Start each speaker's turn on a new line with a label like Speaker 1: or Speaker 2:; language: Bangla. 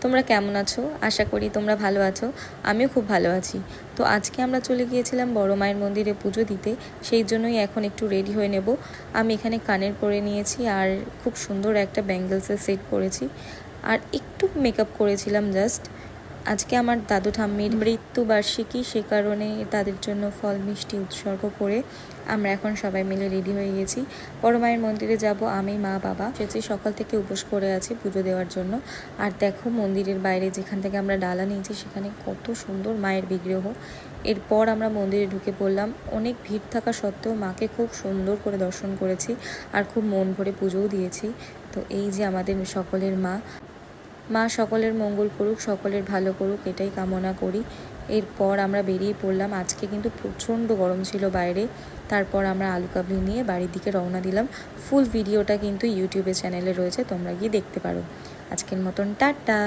Speaker 1: তোমরা কেমন আছো? আশা করি তোমরা ভালো আছো। আমিও খুব ভালো আছি। তো আজকে আমরা চলে গিয়েছিলাম বড় মায়ের মন্দিরে পুজো দিতে, সেই জন্যই এখন একটু রেডি হয়ে নেব। আমি এখানে কানের পরে নিয়েছি আর খুব সুন্দর একটা ব্যাঙ্গেলসের সেট পরেছি আর একটু মেকআপ করেছিলাম জাস্ট। আজকে আমার দাদু ঠাম্মির মৃত্যুবার্ষিকী, সে কারণে তাদের জন্য ফল মিষ্টি উৎসর্গ করে আমরা এখন সবাই মিলে রেডি হয়ে গেছি। বড় মায়ের মন্দিরে যাব আমি, মা, বাবা। সেটি সকাল থেকে উপোস করে আছি পুজো দেওয়ার জন্য। আর দেখো মন্দিরের বাইরে যেখান থেকে আমরা ডালা নিয়েছি সেখানে কত সুন্দর মায়ের বিগ্রহ। এরপর আমরা মন্দিরে ঢুকে পড়লাম। অনেক ভিড় থাকা সত্ত্বেও মাকে খুব সুন্দর করে দর্শন করেছি আর খুব মন ভরে পুজোও দিয়েছি। তো এই যে আমাদের সকলের মা, মা সকলের মঙ্গল করুক, সকলের ভালো করুক, এটাই কামনা করি। এরপর আমরা বেরিয়ে পড়লাম। আজকে কিন্তু প্রচণ্ড গরম ছিল বাইরে। তারপর আমরা আলু কাবলি নিয়ে বাড়ির দিকে রওনা দিলাম। ফুল ভিডিওটা কিন্তু ইউটিউবে চ্যানেলে রয়েছে, তোমরা গিয়ে দেখতে পারো। আজকের মতন টাটা।